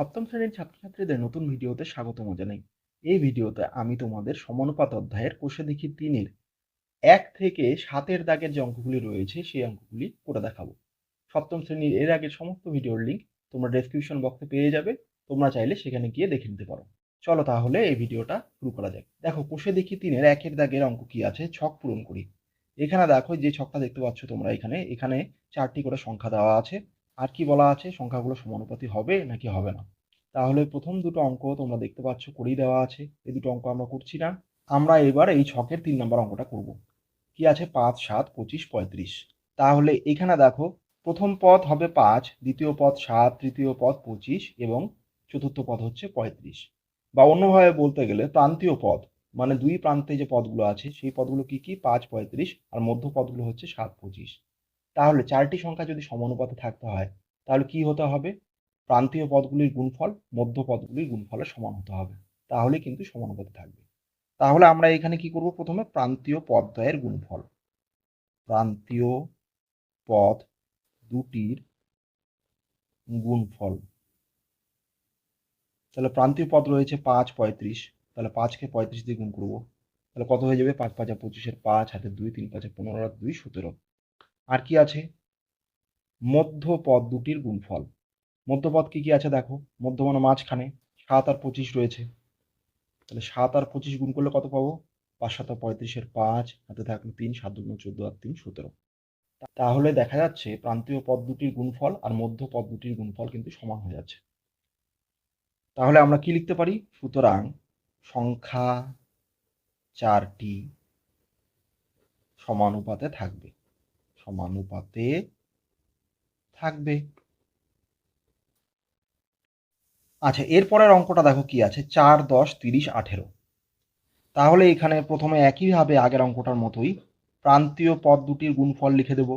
সপ্তম শ্রেণীর ছাত্রছাত্রীদের নতুন ভিডিওতে স্বাগতম জানাই। এই ভিডিওতে আমি তোমাদের সমানুপাত অধ্যায়ের কোষে দেখি ৩-এর ১ থেকে ৭-এর দাগের যে অঙ্কগুলি রয়েছে সেই অঙ্কগুলি করে দেখাবো। সপ্তম শ্রেণীর এর আগের সমস্ত ভিডিওর লিঙ্ক তোমরা ডেসক্রিপশন বক্সে পেয়ে যাবে। তোমরা চাইলে সেখানে গিয়ে দেখে নিতে পারো। চলো তাহলে এই ভিডিওটা শুরু করা যাক। দেখো কোষে দেখি ৩-এর ১-এর দাগের অঙ্ক কি আছে ছক পূরণ করি। এখানে দেখো যে ছকটা দেখতে পাচ্ছ তোমরা এখানে ৪টি করে সংখ্যা দেওয়া আছে। আর কি বলা আছে সংখ্যাগুলো সমানুপাতি হবে নাকি হবে না। তাহলে প্রথম দুটো অঙ্ক তোমরা দেখতে পাচ্ছ করেই দেওয়া আছে। এই দুটো অঙ্ক আমরা করছি না। আমরা এবার এই ছকের ৩ নম্বর অঙ্কটা করব। কি আছে ৫, ৭, ২৫, ৩৫। তাহলে এখানে দেখো প্রথম পদ হবে ৫, দ্বিতীয় পদ ৭, তৃতীয় পদ ২৫ এবং চতুর্থ পদ হচ্ছে ৩৫। বা অন্যভাবে বলতে গেলে প্রান্তীয় পদ মানে দুই প্রান্তে যে পদগুলো আছে সেই পদগুলো কি কি ৫, ৩৫ আর মধ্য পদগুলো হচ্ছে ৭, ২৫। তাহলে চারটি সংখ্যা যদি সমানুপাতে থাকতে হয় তাহলে কি হতে হবে? প্রান্তীয় পদগুলির গুণফল মধ্য পদগুলির গুণফলের সমান হতে হবে, তাহলে কিন্তু সমানুপাতে থাকবে। তাহলে আমরা এখানে কি করব? প্রথমে প্রান্তীয় পদদ্বয়ের গুণফল, প্রান্তীয় পদ দুটির গুণফল। তাহলে প্রান্তীয় পদ রয়েছে ৫, ৩৫। তাহলে ৫কে ৩৫ দিয়ে গুণ করব। তাহলে কত হয়ে যাবে? ৫ ৫ ২৫-এর ৫, হাতে ২, ৩ ৫ ১৫ আর ২ ১৭। আর কি আছে? মধ্য পদ দুটির গুণফল। মধ্যপদ কি কি আছে দেখো, মধ্য মানে মাঝখানে ৭ আর ২৫ রয়েছে। তাহলে ৭ আর ২৫ গুণ করলে কত পাবো? ৫ ৭ ৩৫-এর ৫, হাতে থাকলো ৩, ৭ ২ ১৪ আর ৩ ১৭। তাহলে দেখা যাচ্ছে প্রান্তীয় পদ দুটির গুণফল আর মধ্য পদ দুটির গুণফল কিন্তু সমান হয়ে যাচ্ছে। তাহলে আমরা কি লিখতে পারি? সুতরাং সংখ্যা ৪টি সমানুপাতে থাকবে, সমানুপাতে থাকবে। আচ্ছা, এরপরের অঙ্কটা দেখো কি আছে ৪, ১০, ৩০, ১৮। তাহলে এখানে প্রথমে একইভাবে আগের অঙ্কটার মতোই প্রান্তীয় পদ দুটির গুণফল লিখে দেব।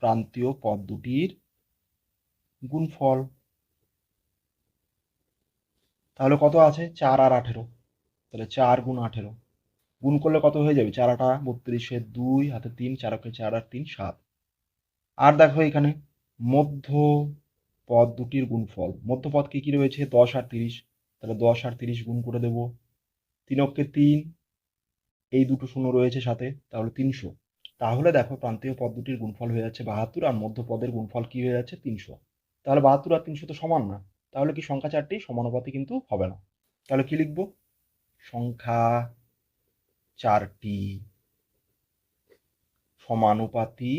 প্রান্তীয় পদ দুটির গুণফল। তাহলে কত আছে? ৪ আর ১৮। তাহলে ৪ গুণ ১৮ গুণ করলে কত হয়ে যাবে? ৪ ৮ ৩২-এর ২, হাতে ৩, ৪ কে ৪ আর ৩ ৭। আর দেখো এখানে মধ্য পদ দুটির গুণফল। মধ্য পদ কি কি রয়েছে? ১০ আর ৩০। তাহলে ১০ আর ৩০ গুণ করে দেব। ৩ অক্ষে ৩, এই দুটো শূন্য রয়েছে সাথে, তাহলে ৩০০। তাহলে দেখো প্রান্তীয় পদ দুটির গুণফল হয়ে যাচ্ছে ৭২ আর মধ্য পদের গুণফল কি হয়ে যাচ্ছে? ৩০০। তাহলে ৭২ আর ৩০০ তো সমান না, তাহলে কি সংখ্যা ৪টি সমানুপাতি কিন্তু হবে না। তাহলে কি লিখব? সংখ্যা ৪টি সমানুপাতি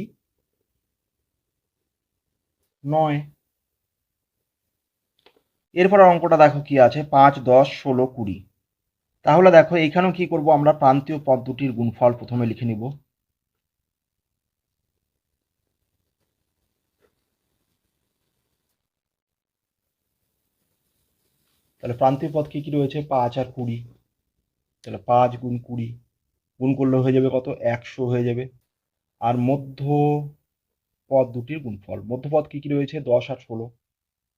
নয়। এরপর অঙ্কটা দেখো কি আছে ৫, ১০, ১৬, ২০। তাহলে দেখো এখানেও কি করব? আমরা প্রান্তীয় পদ দুটির গুণফল প্রথমে লিখে নিব। তাহলে প্রান্তীয় পদ কি কি রয়েছে? ৫ আর ২০। তাহলে ৫ গুণ ২০ গুণ করলে হয়ে যাবে কত? ১০০ হয়ে যাবে। আর মধ্য পদ দুটির গুণফল, মধ্যপদ কি কি রয়েছে? ১০ আর ১৬।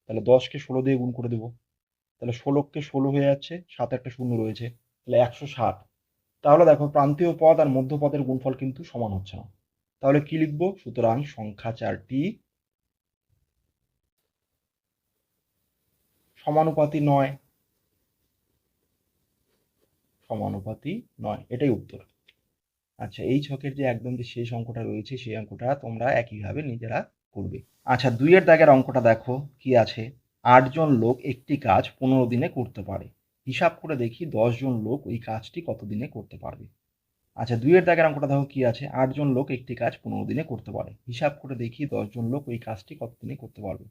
তাহলে ১০কে ১৬ দিয়ে গুণ করে দেব। তাহলে ১৬কে ১৬ হয়ে যাচ্ছে, সাথে একটা শূন্য রয়েছে, তাহলে ১৬০। তাহলে দেখো প্রান্তীয় পদ আর মধ্য পদের গুণফল কিন্তু সমান হচ্ছে না। তাহলে কি লিখব? সুতরাং সংখ্যা ৪টি সমানুপাতি নয়। সমানুপাতি নয়, এটাই উত্তর। আচ্ছা, এই ছকের যে একদম যে শেষ অঙ্কটা রয়েছে সেই অঙ্কটা তোমরা একইভাবে নিজেরা করবে। আচ্ছা, ২-এর দাগের অঙ্কটা দেখো কি আছে ৮ জন লোক একটি কাজ ১৫ দিনে করতে পারে। হিসাব করে দেখি ১০ জন লোক ওই কাজটি কত দিনে করতে পারবে। আচ্ছা, ২-এর দাগের অঙ্কটা দেখো কি আছে ৮ জন লোক একটি কাজ ১৫ দিনে করতে পারে। হিসাব করে দেখি ১০ জন লোক ওই কাজটি কত দিনে করতে পারবে।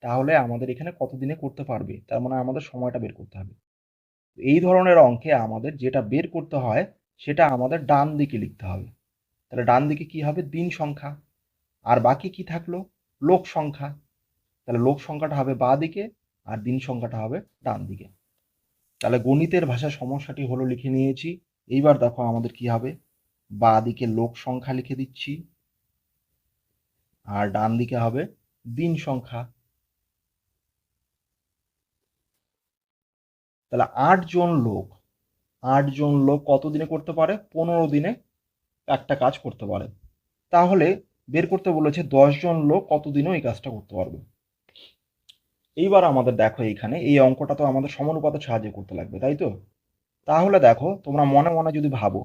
তাহলে আমাদের এখানে কত দিনে করতে পারবে, তার মানে আমাদের সময়টা বের করতে হবে। এই ধরনের অঙ্কে আমাদের যেটা বের করতে হয় সেটা আমাদের ডান দিকে লিখতে হবে। তাহলে ডান দিকে কি হবে? দিন সংখ্যা। আর বাকি কি থাকলো? লোক সংখ্যা। তাহলে লোক সংখ্যাটা হবে বাঁ দিকে আর দিন সংখ্যাটা হবে ডান দিকে। তাহলে গণিতের ভাষায় সমস্যাটি হলো লিখে নিয়েছি। এইবার দেখো আমাদের কি হবে? বাঁ দিকে লোক সংখ্যা লিখে দিচ্ছি আর ডান দিকে হবে দিন সংখ্যা। তাহলে ৮ জন লোক, ৮ জন লোক কত দিনে করতে পারে? ১৫ দিনে একটা কাজ করতে পারে। তাহলে বের করতে বলেছে ১০ জন লোক কত দিনে ওই কাজটা করতে পারবে। এইবার আমাদের দেখো এইখানে এই অঙ্কটা তো আমাদের সমানুপাতে সাহায্য করতে লাগবে, তাই তো? তাহলে দেখো তোমরা মনে মনে যদি ভাবো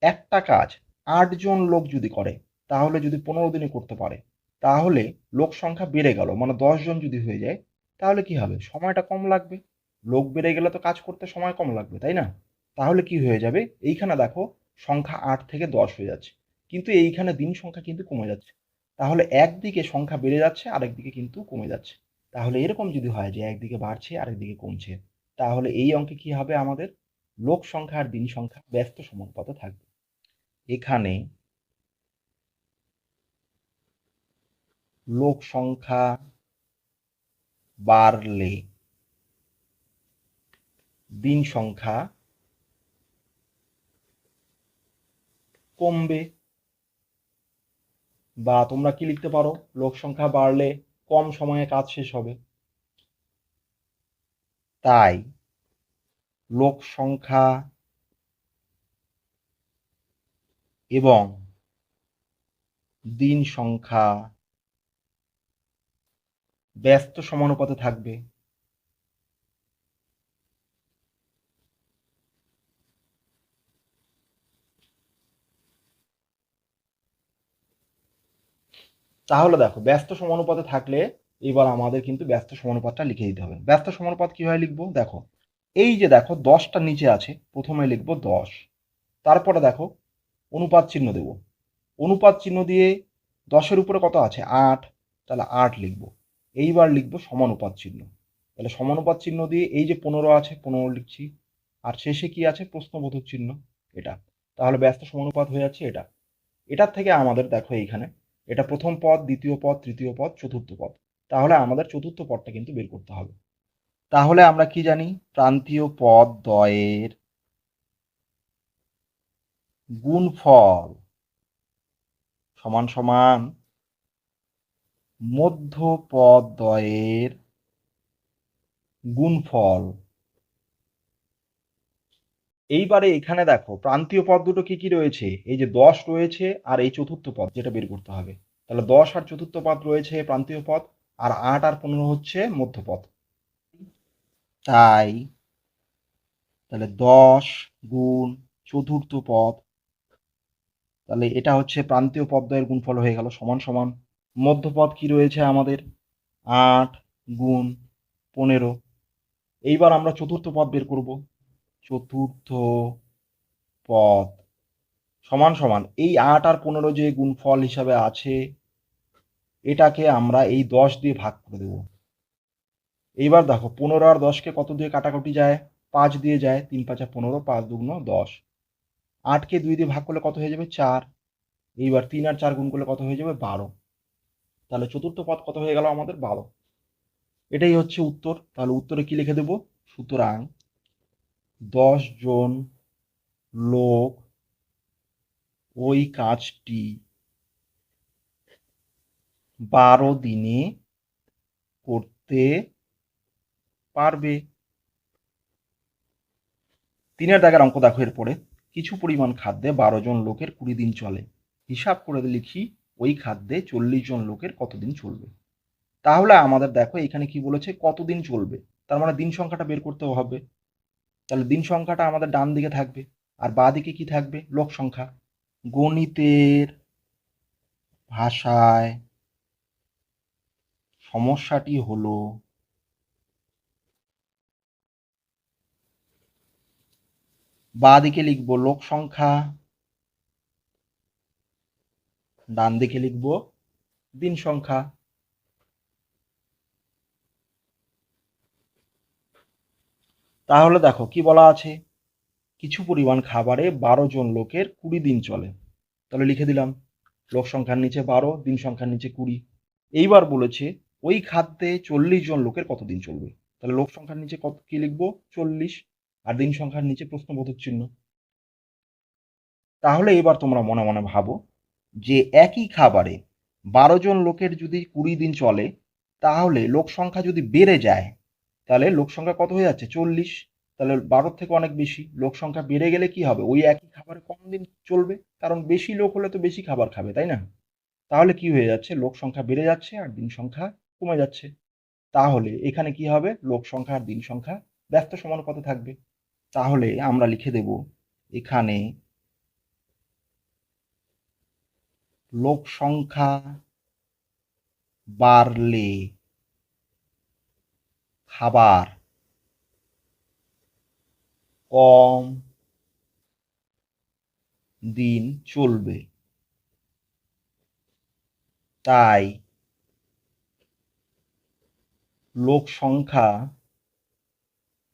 একটা কাজ 8 জন লোক যদি করে, তাহলে যদি 15 দিনে করতে পারে, তাহলে লোক সংখ্যা বেড়ে গেল, মানে 10 জন যদি হয়ে যায়, তাহলে কি হবে? সময়টা কম লাগবে। লোক বেড়ে গেলে তো কাজ করতে সময় কম লাগবে, তাই না? তাহলে কি হয়ে যাবে? এইখানে দেখো সংখ্যা 8 থেকে 10 হয়ে যাচ্ছে, কিন্তু এইখানে দিন সংখ্যা কিন্তু কমে যাচ্ছে। তাহলে একদিকে সংখ্যা বেড়ে যাচ্ছে, আরেকদিকে কিন্তু কমে যাচ্ছে। তাহলে এরকম যদি হয় যে একদিকে বাড়ছে আরেকদিকে কমছে, তাহলে এই অঙ্কে কি হবে? আমাদের লোক সংখ্যা আর দিন সংখ্যা ব্যস্ত সমানুপাতে থাকবে। এখানে লোক সংখ্যা বাড়লে দিন সংখ্যা কমবে, বা তোমরা কি লিখতে পারো? লোক সংখ্যা বাড়লে কম সময়ে কাজ শেষ হবে। তাই লোক সংখ্যা এবং দিন সংখ্যা ব্যস্ত সমানুপাতে থাকবে। তাহলে দেখো ব্যস্ত সমানুপাতে থাকলে এবার আমাদের কিন্তু ব্যস্ত সমানুপাতটা লিখে দিতে হবে। ব্যস্ত সমানুপাত কিভাবে লিখবো? দেখো এই যে দেখো 10টা নিচে আছে, প্রথমে লিখবো 10, তারপরে দেখো অনুপাত চিহ্ন দেব। অনুপাত চিহ্ন দিয়ে 10-এর উপরে কত আছে? 8, তাহলে 8 লিখবো। এইবার লিখবো সমানুপাত চিহ্ন। তাহলে সমানুপাত চিহ্ন দিয়ে এই যে 15 আছে, 15 লিখছি। আর শেষে কি আছে? প্রশ্নবোধক চিহ্ন, এটা। তাহলে ব্যস্ত সমানুপাত হয়ে যাচ্ছে এটা। এটার থেকে আমাদের দেখো এইখানে এটা প্রথম পদ, দ্বিতীয় পদ, তৃতীয় পদ, চতুর্থ পদ। তাহলে আমাদের চতুর্থ পদটা কিন্তু বের করতে হবে। তাহলে আমরা কি জানি? প্রান্তীয় পদ দ্বয়ের গুণফল সমান সমান মধ্য পদ দ্বয়ের গুণফল। এইবারে এখানে দেখো প্রান্তীয় পদ দুটো কি কি রয়েছে? এই যে 10 রয়েছে আর এই চতুর্থ পদ, যেটা বের করতে হবে। তাহলে 10 আর চতুর্থ পদ রয়েছে প্রান্তীয় পদ, আর 8 আর 15 হচ্ছে মধ্যপদ। তাই তাহলে 10 গুণ চতুর্থ পদ, তাহলে এটা হচ্ছে প্রান্তীয় পদদ্বয়ের গুণফল হয়ে গেল, সমান সমান মধ্যপদ কি রয়েছে আমাদের? 8 গুণ 15। এইবার আমরা চতুর্থ পদ বের করব। চতুর্থ পদ সমান সমান এই 8 আর 15 যে গুণফল হিসাবে আছে, এটাকে আমরা এই 10 দিয়ে ভাগ করে দেব। এইবার দেখো 15 আর 10কে কত দিয়ে কাটাকুটি যায়? 5 দিয়ে যায়। 3 5 15, 5 2 10। 8কে 2 দিয়ে ভাগ করলে কত হয়ে যাবে? 4। এইবার 3 আর 4 গুণ করলে কত হয়ে যাবে? 12। তাহলে চতুর্থ পদ কত হয়ে গেল আমাদের? 12। এটাই হচ্ছে উত্তর। তাহলে উত্তরে কি লিখে দেব? সুতরাং 10 জন লোক ওই কাজটি 12 দিনে করতে পারবে। 3-এর দাগের অঙ্ক দেখো এরপরে। কিছু পরিমাণ খাদ্যে 12 জন লোকের 20 দিন চলে। হিসাব করে লিখি ওই খাদ্যে 40 জন লোকের কতদিন চলবে। তাহলে আমাদের দেখো এখানে কি বলেছে? কতদিন চলবে। তার মানে দিন সংখ্যাটা বের করতে হবে। তাহলে দিন সংখ্যাটা আমাদের ডান দিকে থাকবে, আর বাঁ দিকে কি থাকবে? লোক সংখ্যা। গণিতের ভাষায় সমস্যাটি হলো বাঁ দিকে লিখব লোক সংখ্যা, ডান দিকে লিখব দিন সংখ্যা। তাহলে দেখো কি বলা আছে? কিছু পরিমাণ খাবারে 12 জন লোকের 20 দিন চলে। তাহলে লিখে দিলাম লোক সংখ্যার নিচে 12, দিন সংখ্যার নিচে 20। এইবার বলেছে ওই খাদ্যে 40 জন লোকের কতদিন চলবে। তাহলে লোক সংখ্যার নিচে কত কি লিখবো? 40, আর দিন সংখ্যার নিচে প্রশ্নবোধক চিহ্ন। তাহলে এবার তোমরা মনে মনে ভাবো যে একই খাবারে 12 জন লোকের যদি 20 দিন চলে, তাহলে লোক সংখ্যা যদি বেড়ে যায়, তাহলে লোক সংখ্যা কত হয়ে যাচ্ছে? 40। তাহলে 12 থেকে অনেক বেশি। লোক সংখ্যা বেড়ে গেলে কি হবে? ওই একই খাবারে কম দিন চলবে, কারণ বেশি লোক হলে তো বেশি খাবার খাবে, তাই না? তাহলে কি হয়ে যাচ্ছে? লোক সংখ্যা বেড়ে যাচ্ছে আর দিন সংখ্যা কমে যাচ্ছে। তাহলে এখানে কি হবে, লোক সংখ্যা আর দিন সংখ্যা ব্যস্ত সমানুপাতে থাকবে। তাহলে আমরা লিখে দেব এখানে লোক সংখ্যা বাড়লে খাবার কম দিন চলবে, তাই লোক সংখ্যা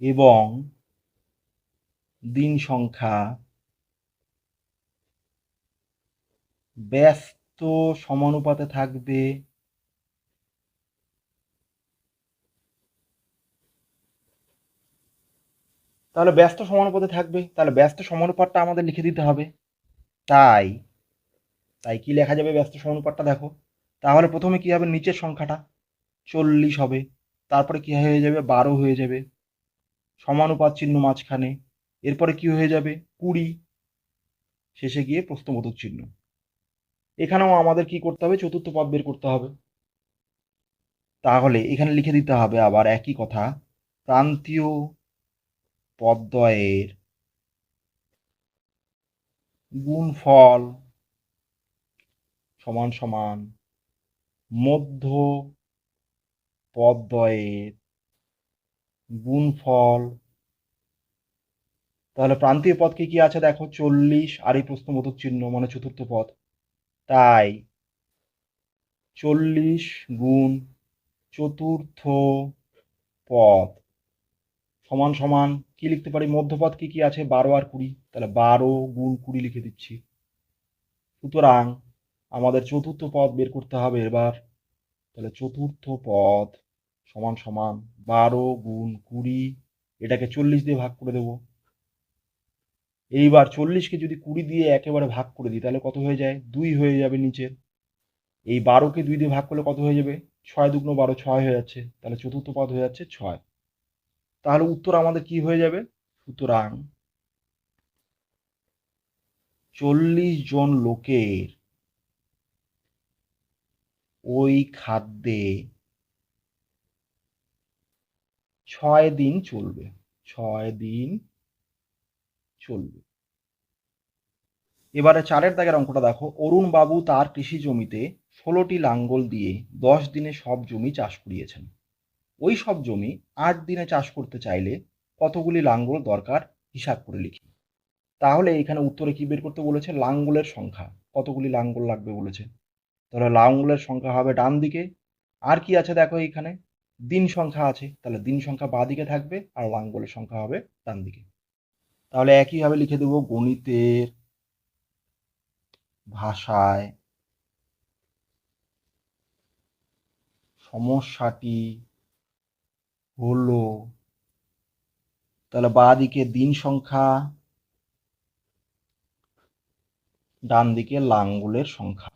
এবং দিন সংখ্যা ব্যস্ত সমানুপাতে থাকবে। তাহলে ব্যস্ত সমানুপাতে থাকবে, তাহলে ব্যস্ত সমানুপাতটা আমাদের লিখে দিতে হবে। তাই তাই কি লেখা যাবে ব্যস্ত সমানুপাতটা দেখো, তাহলে প্রথমে কি হবে, নিচের সংখ্যাটা 40 হবে, তারপরে কি হয়ে যাবে 12 হয়ে যাবে, সমানুপাত চিহ্ন মাঝখানে, এরপরে কি হয়ে যাবে 20, শেষে গিয়ে প্রশ্নবোধক চিহ্ন। এখানেও আমাদের কি করতে হবে, চতুর্থ পদ বের করতে হবে। তাহলে এখানে লিখে দিতে হবে আবার একই কথা, প্রান্তীয় পদদ্বয়ের গুণফল সমান সমান মধ্য পদদ্বয়ের গুণফল। তাহলে প্রান্তীয় পদ কি কি আছে দেখো, 40 আর এই প্রশ্নবোধক চিহ্ন মানে চতুর্থ পদ, তাই 40 গুণ চতুর্থ পদ সমান সমান কি লিখতে পারি, মধ্যপদ কি কি আছে 12 আর 20, তাহলে 12 গুণ 20 লিখে দিচ্ছি। সুতরাং আমাদের চতুর্থ পদ বের করতে হবে এবার, তাহলে চতুর্থ পদ সমান সমান 12 গুণ 20, এটাকে 40 দিয়ে ভাগ করে দেব। এইবার 40কে যদি 20 দিয়ে একেবারে ভাগ করে দিই তাহলে কত হয়ে যায়, 2 হয়ে যাবে নিচে। এই 12কে 2 দিয়ে ভাগ করলে কত হয়ে যাবে, 6 দুগুণ 12, 6 হয়ে যাচ্ছে, তাহলে চতুর্থ পদ হয়ে যাচ্ছে 6। তাহলে উত্তর আমাদের কি হয়ে যাবে, সুতরাং 40 জন লোকের ওই খাদ্যে 6 দিন চলবে, 6 দিন চলবে। এবারে 4 দাগের অঙ্কটা দেখো, অরুণ বাবু তার কৃষি জমিতে 16টি লাঙ্গল দিয়ে 10 দিনে সব জমি চাষ করিয়েছেন। ওই সব জমি 8 দিনে চাষ করতে চাইলে কতগুলি লাঙ্গল দরকার হিসাব করে লিখি। তাহলে এখানে উত্তরে কি বের করতে বলেছে, লাঙ্গলের সংখ্যা, কতগুলি লাঙ্গল লাগবে বলেছে। তাহলে লাঙ্গলের সংখ্যা হবে ডান দিকে, আর কি আছে দেখো এখানে দিন সংখ্যা আছে, তাহলে দিন সংখ্যা বাঁ দিকে থাকবে আর লাঙ্গলের সংখ্যা হবে ডান দিকে। তাহলে একইভাবে লিখে দেব, গণিতের ভাষায় সমস্যাটি হলো, তাহলে বাঁ দিকে দিন সংখ্যা, ডান দিকে লাঙ্গলের সংখ্যা।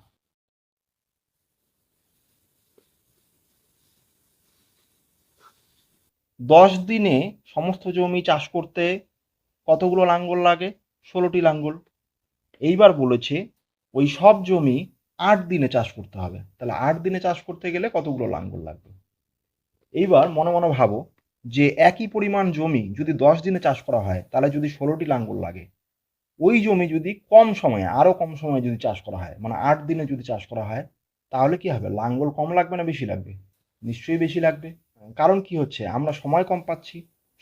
দশ দিনে সমস্ত জমি চাষ করতে কতগুলো লাঙ্গল লাগে, 16টি লাঙ্গল। এইবার বলেছে ওই সব জমি 8 দিনে চাষ করতে হবে, তাহলে 8 দিনে চাষ করতে গেলে কতগুলো লাঙ্গল লাগবে। এইবার মনে মনে ভাবো যে একই পরিমাণ জমি যদি 10 দিনে চাষ করা হয় তাহলে যদি 16টি লাঙ্গল লাগে, ওই জমি যদি কম সময়ে আরো কম সময়ে যদি চাষ করা হয়, মানে 8 দিনে যদি চাষ করা হয়, তাহলে কি হবে, লাঙ্গল কম লাগবে না বেশি লাগবে, নিশ্চয়ই বেশি লাগবে। কারণ কি হচ্ছে, আমরা সময় কম পাচ্ছি,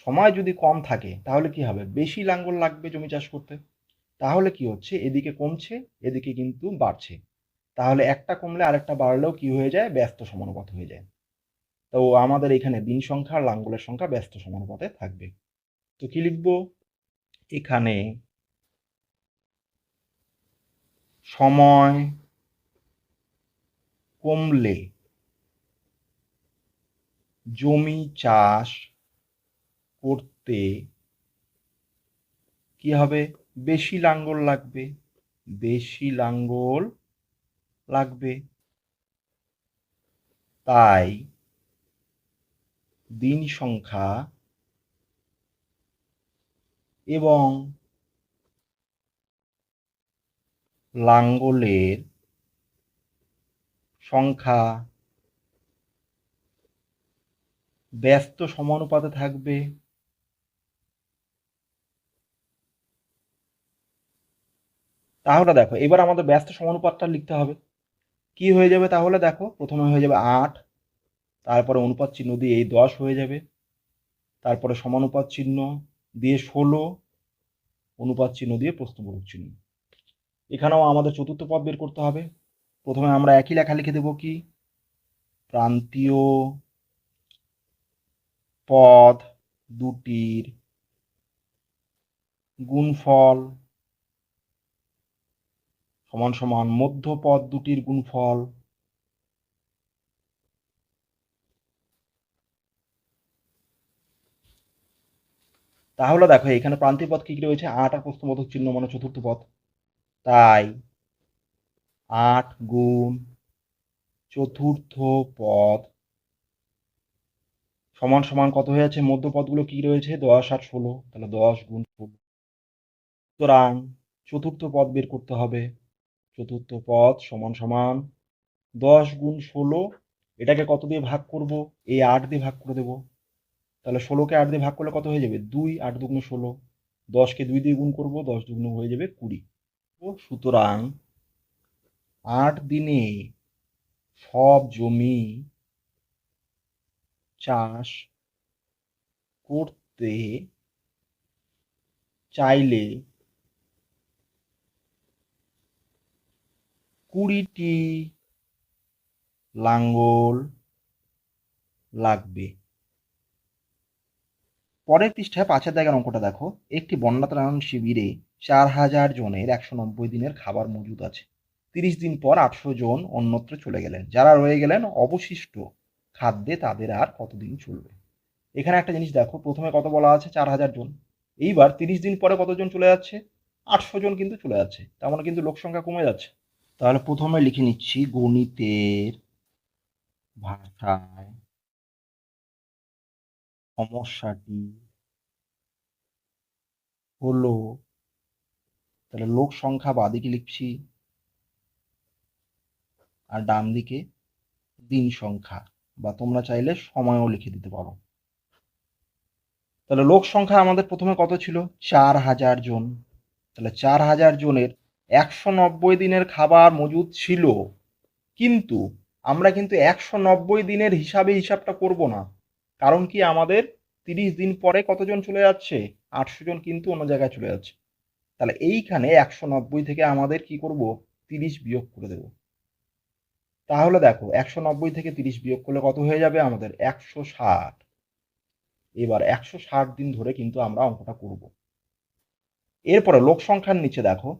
সময় যদি কম থাকে তাহলে কি হবে, বেশি লাঙ্গল লাগবে জমি চাষ করতে। তাহলে কি হচ্ছে, এদিকে কমছে এদিকে কিন্তু বাড়ছে, তাহলে একটা কমলে আরেকটা বাড়লেও কি হয়ে যায়, ব্যস্ত সমানুপাত হয়ে যায়। তো আমাদের এখানে দিন সংখ্যা আর লাঙ্গলের সংখ্যা ব্যস্ত সমানুপাতে থাকবে। তো কি লিখবো, এখানে সময় কমলে জমি চাষ করতে কি হবে, বেশি লাঙ্গল লাগবে, বেশি লাঙ্গল লাগবে, তাই দিন সংখ্যা এবং লাঙ্গলের সংখ্যা ব্যস্ত সমানুপাতে থাকবে। তাহলে দেখো এবার আমাদের ব্যস্ত সমানুপাতটা লিখতে হবে। কি হয়ে যাবে তাহলে দেখো, প্রথমে হয়ে যাবে 8, তারপরে অনুপাত চিহ্ন দিয়ে এই 10 হয়ে যাবে, তারপরে সমানুপাত চিহ্ন দিয়ে 16, অনুপাত চিহ্ন দিয়ে প্রশ্নবোধক চিহ্ন। এখানেও আমাদের চতুর্থ পদ বের করতে হবে। প্রথমে আমরা একই লেখা লিখে দেব, কি প্রান্তীয় পদ দুটির গুণফল সমান সমান মধ্য পদ দুটির গুণফল। তাহলে দেখো এখানে প্রান্তীয় পদ কি কি রয়েছে, 8 আর প্রশ্নবোধক চিহ্ন মানে চতুর্থ পদ, তাই 8 গুণ চতুর্থ পদ সমান সমান কত হয়ে যাচ্ছে, মধ্য পদগুলো কি রয়েছে 10 আর 16, তাহলে 10 গুণ 16। সুতরাং চতুর্থ পদ বের করতে হবে। চতুর্থ পদ সমান সমান 10 গুণ 16, এটাকে কত দিয়ে ভাগ করব, এই 8 দিয়ে ভাগ করে দেব। তাহলে 16কে 8 দিয়ে ভাগ করলে কত হয়ে যাবে, 2, 8 দুগুণে 16, 10কে 2 দিয়ে গুণ করব, 10 দুগুণে হয়ে যাবে 20। সুতরাং 8 দিনে সব জমি চাষ করতে চাইলে 20টি লাঙ্গল লাগবে। পরের পৃষ্ঠায় 5-এর দাগের অঙ্কটা দেখো, একটি বন্যা ত্রাণ শিবিরে 4000 জনের 190 দিনের খাবার মজুদ আছে। 30 দিন পর 800 জন অন্যত্র চলে গেলেন, যারা রয়ে গেলেন অবশিষ্ট খাদ্যে তাদের আর কতদিন চলবে। এখানে একটা জিনিস দেখো, প্রথমে কত বলা আছে, 4000 জন, এইবার 30 দিন পরে কতজন চলে যাচ্ছে, 800 জন কিন্তু চলে যাচ্ছে, তার মানে কিন্তু লোক সংখ্যা কমে যাচ্ছে। তাহলে প্রথমে লিখে নিচ্ছি, গণিতের ভাষায় সমস্যাটি হলো, তাহলে লোক সংখ্যা বাঁদিকে লিখছি আর ডান দিকে দিন সংখ্যা, বা তোমরা চাইলে সময়ও লিখে দিতে পারো। তাহলে লোক সংখ্যা আমাদের প্রথমে কত ছিল, 4000 জন। তাহলে 4000 জনের 190 দিনের খাবার মজুদ ছিল, কিন্তু আমরা কিন্তু 190 দিনের হিসাবটা করব না। কারণ কি, আমাদের 30 দিন পরে কতজন চলে যাচ্ছে, 800 জন কিন্তু অন্য জায়গায় চলে যাচ্ছে। তাহলে এইখানে 190 থেকে আমাদের কি করব, 30 বিয়োগ করে দেব। তাহলে দেখো 190 থেকে 30 বিয়োগ করলে কত হয়ে যাবে আমাদের, 160। এবার 160 দিন ধরে কিন্তু আমরা অঙ্কটা করব। এরপরে লোক সংখ্যার নিচে দেখো,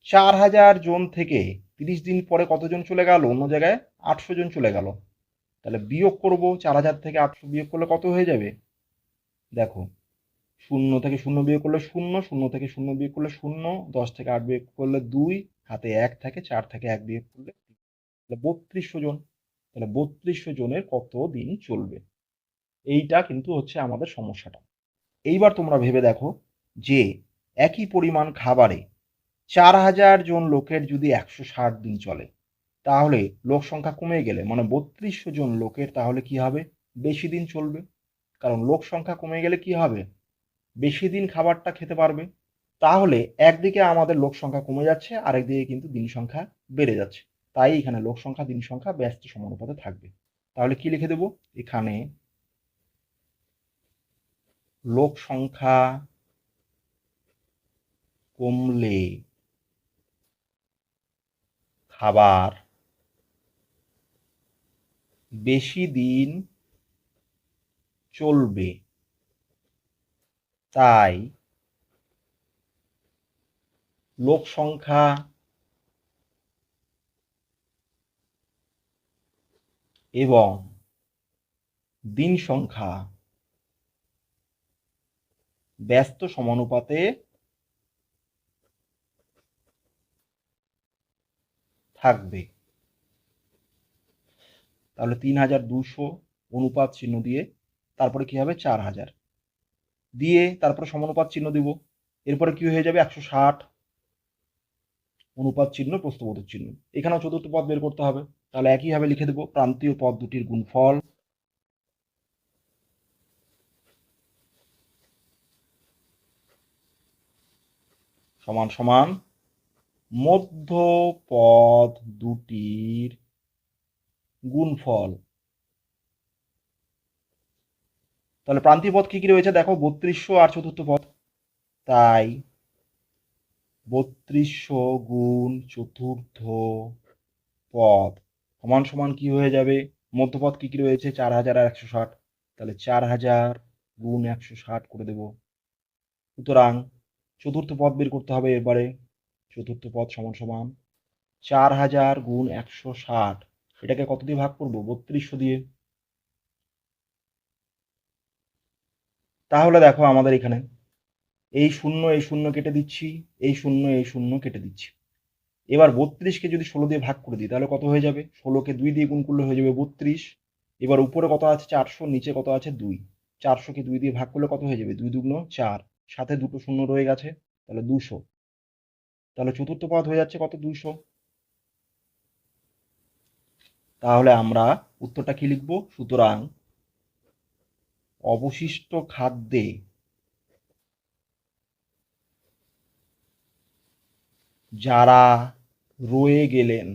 4000 জন থেকে 30 দিন পরে কতজন চলে গেল অন্য জায়গায়, 800 জন চলে গেল। তাহলে বিয়োগ করব, 4000 থেকে 800 বিয়োগ করলে কত হয়ে যাবে, দেখো 0 থেকে 0 বিয়োগ করলে 0, 0 থেকে 0 বিয়োগ করলে 0, 10 থেকে 8 বিয়োগ করলে 2, হাতে 1 থাকে, 4 থেকে 1 বিয়োগ করলে 3200 জন। তাহলে 3200 জনের কত দিন চলবে, এইটা কিন্তু হচ্ছে আমাদের সমস্যাটা। এইবার তোমরা ভেবে দেখো যে একই পরিমাণ খাবারে 4000 জন লোকের যদি 160 দিন চলে, তাহলে লোক সংখ্যা কমে গেলে মানে 3200 জন লোকের তাহলে কি হবে, বেশি দিন চলবে। কারণ লোক সংখ্যা কমে গেলে কি হবে, বেশি দিন খাবারটা খেতে পারবে। তাহলে একদিকে আমাদের লোক সংখ্যা কমে যাচ্ছে, আরেকদিকে কিন্তু দিন সংখ্যা বেড়ে যাচ্ছে। তাই এখানে লোক সংখ্যা দিন সংখ্যা ব্যস্ত সমানুপাতে থাকবে। তাহলে কি লিখে দেব, এখানে লোক সংখ্যা কমলে খাবার বেশি দিন চলবে, তাই লোক সংখ্যা এবং দিন সংখ্যা ব্যস্ত সমানুপাতে থাকবে। তাহলে 3200 অনুপাত চিহ্ন দিয়ে তারপরে কি হবে, 4000 দিয়ে তারপরে সমানুপাত চিহ্ন দিব, এরপরে কি হয়ে যাবে, 160 অনুপাত চিহ্ন প্রস্থবোধক চিহ্ন। এখানেও চতুর্থ পদ বের করতে হবে। তাহলে একইভাবে লিখে দেব, প্রান্তীয় পদ দুটির গুণফল সমান সমান মধ্যপদ দুটির গুণফল। তাহলে প্রান্তীয় পদ কি কি রয়েছে দেখো, 3200 আর চতুর্থ পদ, তাই 3200 গুণ চতুর্থ পদ সমান সমান কি হয়ে যাবে, মধ্যপদ কি কি রয়েছে 4000 আর 160, তাহলে 4000 গুণ 160 করে দেব। সুতরাং চতুর্থ পদ বের করতে হবে এবারে। চতুর্থ পদ সমান সমান 4000 গুণ 160, এটাকে কত দিয়ে ভাগ করব, 3200 দিয়ে। তাহলে দেখো আমাদের এখানে এই শূন্য কেটে দিচ্ছি, এই শূন্য কেটে দিচ্ছি। এবার 32কে যদি 16 দিয়ে ভাগ করে দিই তাহলে কত হয়ে যাবে, 16কে 2 দিয়ে গুণ করলে হয়ে যাবে 32। এবার উপরে কত আছে 400, নিচে কত আছে 2, 400কে 2 দিয়ে ভাগ করলে কত হয়ে যাবে, 2 দুগুণ 4, সাথে দুটো শূন্য রয়ে গেছে, তাহলে 200। তাহলে চতুর্থ পদ হয়ে যাচ্ছে কত, 200। তাহলে আমরা উত্তরটা কি লিখব, সুতরাং অবশিষ্ট খাদ্যে যারা রয়ে গেলেন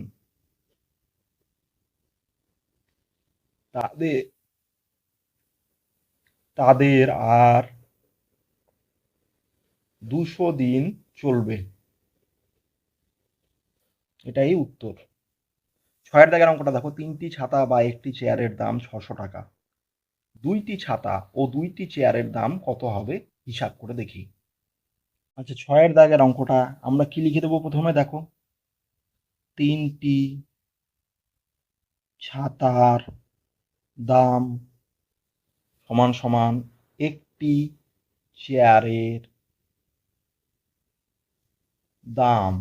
তাদের আর 200 দিন চলবে, এটাই উত্তর। 6 দাগের অঙ্কটা দেখো, 3টি ছাতা বা একটি চেয়ারের দাম 600 টাকা, 2টি ছাতা ও 2টি চেয়ারের দাম কত হবে হিসাব করে দেখি। আচ্ছা, 6 দাগের অঙ্কটা আমরা কি লিখে দেবো, প্রথমে দেখো 3টি ছাতার দাম সমান সমান একটি চেয়ারের দাম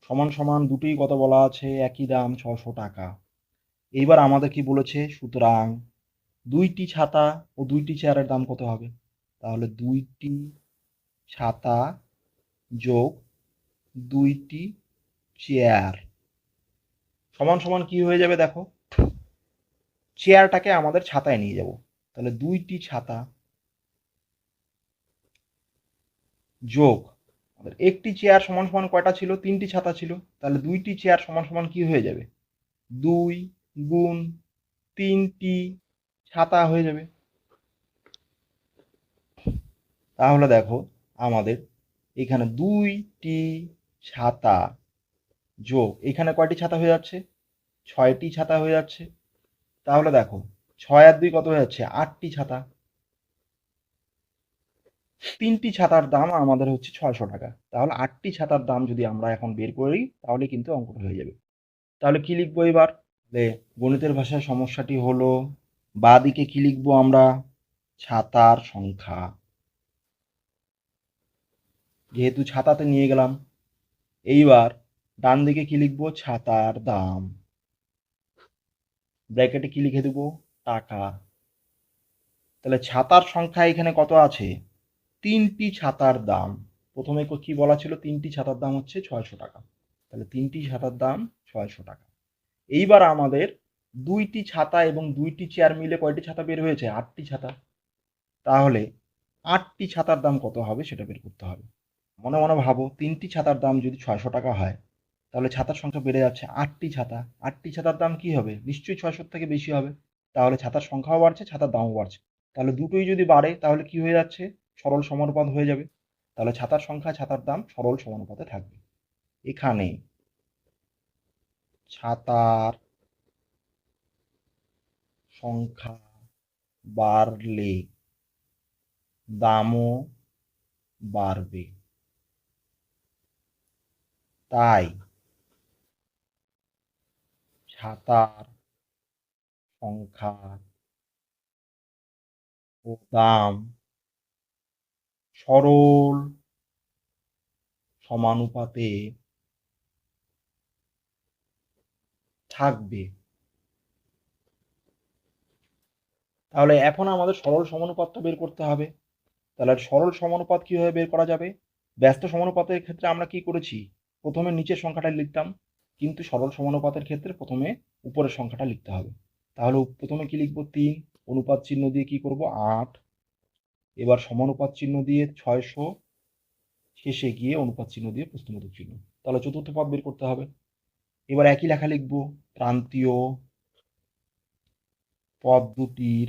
সমান সমান, দুটোই কত বলা আছে, একই দাম 600 টাকা। এইবার আমাদের কি বলেছে, সুতরাং 2টি ছাতা ও 2টি চেয়ারের দাম কত হবে, তাহলে 2টি ছাতা যোগ 2টি চেয়ার সমান সমান কি হয়ে যাবে দেখো, চেয়ারটাকে আমাদের ছাতায় নিয়ে যাব, তাহলে 2টি ছাতা যোগ একটি চেয়ার সমান সমান কয়টা ছিল, 3টি ছাতা ছিল, তাহলে 2টি চেয়ার সমান সমান কি হয়ে যাবে, 2 গুণ 3টি ছাতা হয়ে যাবে। তাহলে দেখো আমাদের এখানে 2টি ছাতা যোগ এখানে কয়টি ছাতা হয়ে যাচ্ছে, 6টি ছাতা হয়ে যাচ্ছে। তাহলে দেখো 6 আর 2 কত হয়ে যাচ্ছে, 8টি ছাতা। 3টি ছাতার দাম আমাদের হচ্ছে 600 টাকা, তাহলে 8টি ছাতার দাম যদি আমরা এখন বের করি তাহলে কিন্তু অঙ্কটা হয়ে যাবে। তাহলে কি লিখবো এবার, গণিতের ভাষায় সমস্যাটি হলো বাঁ দিকে কি লিখবো আমরা, ছাতার সংখ্যা, যেহেতু ছাতাতে নিয়ে গেলাম। এইবার ডান দিকে কি লিখবো, ছাতার দাম, ব্র্যাকেটে কি লিখে দেবো, টাকা। তাহলে ছাতার সংখ্যা এখানে কত আছে, 3টি ছাতার দাম, প্রথমে কি বলা ছিল, 3টি ছাতার দাম হচ্ছে 600 টাকা, তাহলে 3টি ছাতার দাম 600 টাকা। এইবার আমাদের 2টি ছাতা এবং 2টি চেয়ার মিলে কয়টি ছাতা বের হয়েছে, 8টি ছাতা। তাহলে 8টি ছাতার দাম কত হবে সেটা বের করতে হবে। মনে মনে ভাবো, 3টি ছাতার দাম যদি 600 টাকা হয় তাহলে ছাতার সংখ্যা বেড়ে যাচ্ছে, 8টি ছাতা, 8টি ছাতার দাম কি হবে, নিশ্চয়ই 600 থেকে বেশি হবে। তাহলে ছাতার সংখ্যাও বাড়ছে, ছাতার দামও বাড়ছে, তাহলে দুটোই যদি বাড়ে তাহলে কি হয়ে যাচ্ছে, সরল সমানুপাত হয়ে যাবে। তাহলে ছাতার সংখ্যা ছাতার দাম সরল সমানুপাতে থাকবে। এখানে ছাতার সংখ্যা বাড়লে দামও বাড়বে, তাই ছাতার সংখ্যা ও দাম সরল সমানুপাতে থাকবে। তাহলে এখন আমাদের সরল সমানুপাতটা বের করতে হবে। তাহলে সরল সমানুপাত কিভাবে বের করা যাবে, ব্যস্ত সমানুপাতের ক্ষেত্রে আমরা কি করেছি, প্রথমে নিচের সংখ্যাটা লিখতাম, কিন্তু সরল সমানুপাতের ক্ষেত্রে প্রথমে উপরের সংখ্যাটা লিখতে হবে। তাহলে প্রথমে কি লিখবো, 3, অনুপাত চিহ্ন দিয়ে কি করব 8, এবার সমানুপাত চিহ্ন দিয়ে 600, শেষে গিয়ে অনুপাত চিহ্ন দিয়ে প্রশ্নবোধক চিহ্ন। তাহলে চতুর্থ পদ বের করতে হবে। এবার একই লেখা লিখব, প্রান্তীয় পদ দুটির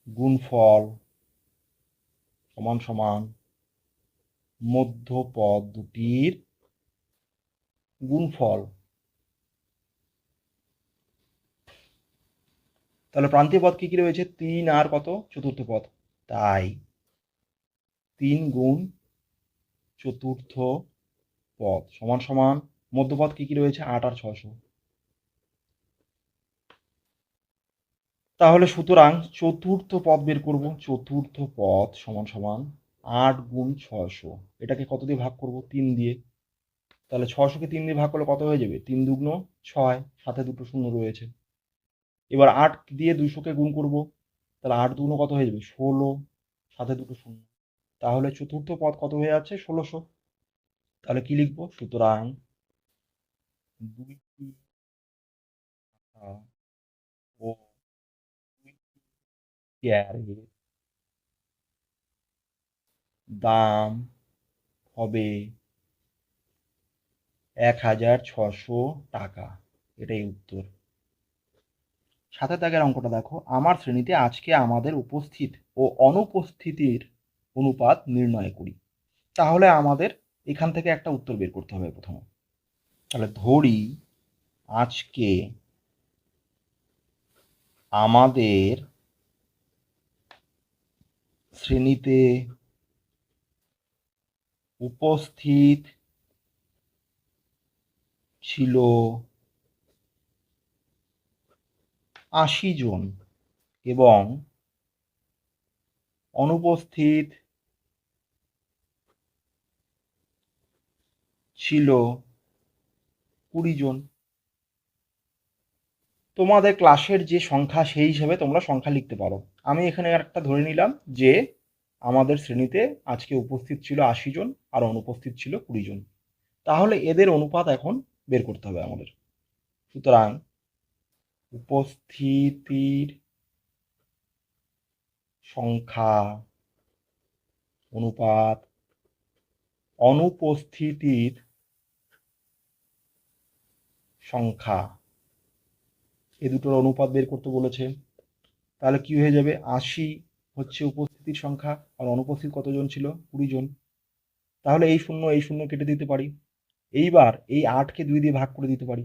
গুণফল সমান সমান মধ্য পদ দুটির গুণফল। তাহলে প্রান্তীয় পদ কি কি রয়েছে? 3 আর কত? চতুর্থ পদ। তাই 3 গুণ চতুর্থ পদ সমান সমান মধ্যপদ কি কি রয়েছে? 8 আর 600। তাহলে সুতরাং চতুর্থ পদ বের করব। চতুর্থ পদ সমান সমান 8 গুণ 600। এটাকে কত দিয়ে ভাগ করব? 3 দিয়ে। তাহলে 600কে 3 দিয়ে ভাগ করলে কত হয়ে যাবে? 3 দুগুণ 6, সাথে দুটো শূন্য রয়েছে। এবার 8 দিয়ে 200কে গুণ করব, তাহলে 8 দুগুণ কত হয়ে যাবে? 16, সাথে দুটো শূন্য। তাহলে চতুর্থ পদ কত হয়ে যাচ্ছে? 1600। তাহলে কি লিখবো? সুতরাং দুইটি খাতা ও দুইটি চেয়ারের দাম হবে 1600 টাকা। এটাই উত্তর। সাথে দাগের অঙ্কটা দেখো, আমার শ্রেণীতে আজকে আমাদের উপস্থিত ও অনুপস্থিতির অনুপাত নির্ণয় করি। তাহলে আমাদের এখান থেকে একটা উত্তর বের করতে হবে প্রথমে। তাহলে ধরি আজকে আমাদের শ্রেণীতে উপস্থিত ছিল 80 জন এবং অনুপস্থিত ছিল 20 জন। তোমাদের ক্লাসের যে সংখ্যা সেই হিসেবে তোমরা সংখ্যা লিখতে পারো। আমি এখানে একটা ধরে নিলাম যে আমাদের শ্রেণীতে আজকে উপস্থিত ছিল 80 জন আর অনুপস্থিত ছিল 20 জন। তাহলে এদের অনুপাত এখন বের করতে হবে আমাদের। সুতরাং উপস্থিতির সংখ্যা অনুপাত অনুপস্থিতির সংখ্যা, এ দুটোর অনুপাত বের করতে বলেছে। তাহলে কি হয়ে যাবে? 80 হচ্ছে উপস্থিতির সংখ্যা আর অনুপস্থিত কতজন ছিল? 20 জন। তাহলে এই শূন্য কেটে দিতে পারি। এইবার এই 8কে 2 দিয়ে ভাগ করে দিতে পারি।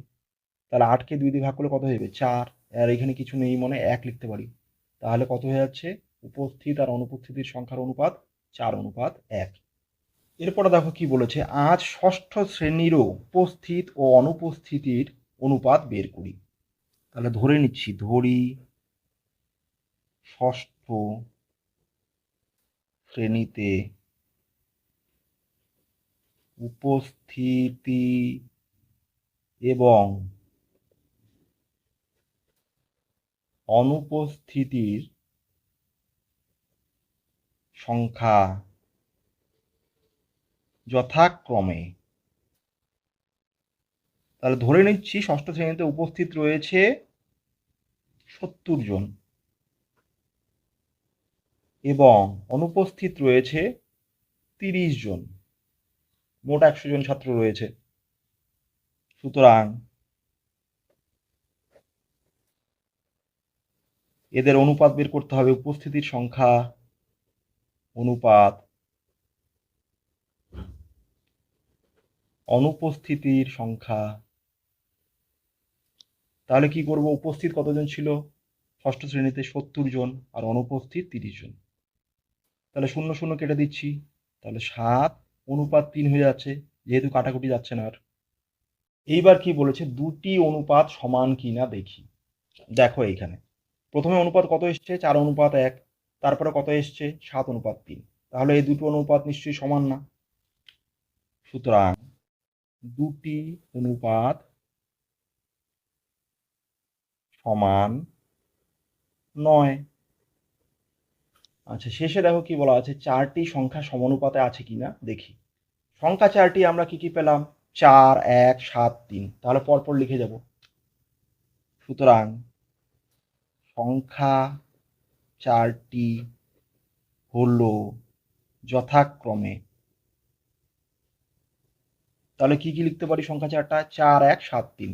তাহলে 8কে 2 দিয়ে ভাগ করলে কত হয়ে যাবে? 4। আর এখানে কিছু নেই মানে 1 লিখতে পারি। তাহলে কত হয়ে যাচ্ছে? উপস্থিত আর অনুপস্থিতির সংখ্যার অনুপাত 4:1। এরপরে দেখো কি বলেছে, আজ ষষ্ঠ শ্রেণীরও উপস্থিত ও অনুপস্থিতির অনুপাত বের করি। তাহলে ধরে নিচ্ছি, ধরি ষষ্ঠ শ্রেণীতে উপস্থিতি এবং অনুপস্থিতির সংখ্যা যথাক্রমে। তাহলে ধরে নিচ্ছি ষষ্ঠ শ্রেণীতে উপস্থিত রয়েছে 70 জন এবং অনুপস্থিত রয়েছে 30 জন। মোট 100 জন ছাত্র রয়েছে। সুতরাং এদের অনুপাত বের করতে হবে। উপস্থিতির সংখ্যা অনুপাত অনুপস্থিতির সংখ্যা। তাহলে কি করব? উপস্থিত কতজন ছিল ষষ্ঠ শ্রেণীতে? 70 জন আর অনুপস্থিত 30 জন। তাহলে 0 কেটে দিচ্ছি। তাহলে 7:3 হয়ে যাচ্ছে, যেহেতু কাটাকুটি যাচ্ছে না আর। এইবার কি বলেছে? দুটি অনুপাত সমান কিনা দেখি। দেখো এইখানে প্রথমে অনুপাত কত এসছে? 4:1। তারপরে কত এসছে? 7:3। তাহলে এই দুটো অনুপাত নিশ্চয়ই সমান না। সুতরাং দুটি অনুপাত সমান নয়। আচ্ছা, শেষে দেখো কি বলা আছে, 4টি সংখ্যা সমানুপাতে আছে কিনা দেখি। সংখ্যা 4টি আমরা কি কি পেলাম? 4, 1, 7, 3। তাহলে পরপর লিখে যাব। সুতরাং সংখ্যা 4টি হলো যথাক্রমে। তাহলে কি কি লিখতে পারি সংখ্যা চারটা? 4 1 7 3,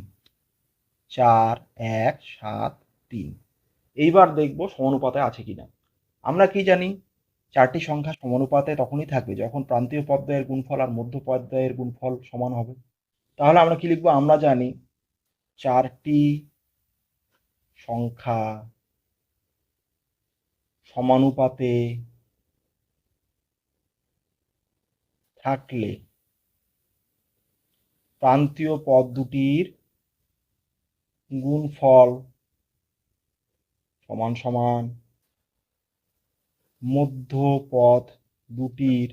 4 1 7 3। এইবার দেখব সমানুপাতে আছে কিনা। আমরা কি জানি, চারটি সংখ্যা সমানুপাতে তখনই থাকবে যখন প্রান্তীয় পদদ্বয়ের গুণফল আর মধ্য পদদ্বয়ের গুণফল সমান হবে। তাহলে আমরা কি লিখব? আমরা জানি চারটি সংখ্যা সমানুপাতে থাকলে প্রান্তীয় পদ দুটির গুণফল সমান সমান মধ্য পদ দুটির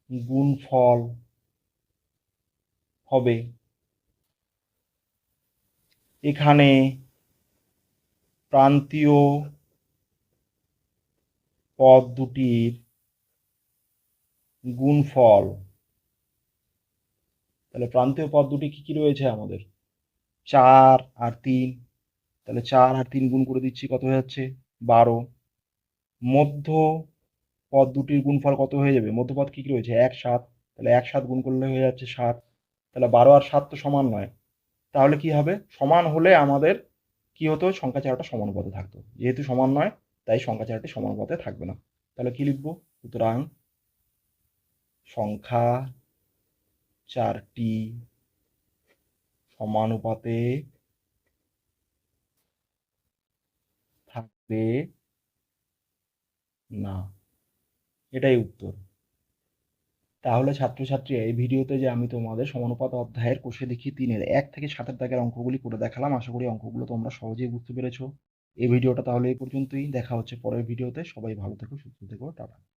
গুণফল হবে। এখানে প্রান্তীয় পদ দুটির গুণফল, তাহলে প্রান্তীয় পদ দুটি কি কি রয়েছে আমাদের? 4 আর 3, তাহলে 4 আর 3 গুণ করে দিচ্ছি, কত হয়ে যাচ্ছে? 12। মধ্য পদ দুটির গুণফল কত হয়ে যাবে? মধ্যপদ কি কি রয়েছে? 1 7, তাহলে 1 7 গুণ করলে হয়ে যাচ্ছে 7। তাহলে 12 আর 7 তো সমান নয়, তাহলে কি হবে? সমান হলে আমাদের কি হতো? সংখ্যা চারটা সমানুপাতে থাকতো। যেহেতু সমান নয়, তাই সংখ্যা চারটি সমানুপাতে থাকবে না। তাহলে কি লিখবো? সুতরাং সংখ্যা চারটি সমানুপাতে থাকবে না, এটাই উত্তর। তাহলে ছাত্রছাত্রী, এই ভিডিওতে যে আমি তোমাদের সমানুপাত অধ্যায়ের কোষে দেখি 3-এর 1 থেকে 7-এর দাগের অঙ্কগুলি করে দেখালাম, আশা করি অঙ্কগুলো তোমরা সহজেই বুঝতে পেরেছো। এই ভিডিওটা তাহলে এই পর্যন্তই, দেখা হচ্ছে পরের ভিডিওতে। সবাই ভালো থেকো, সুস্থ থেকো, টাটা।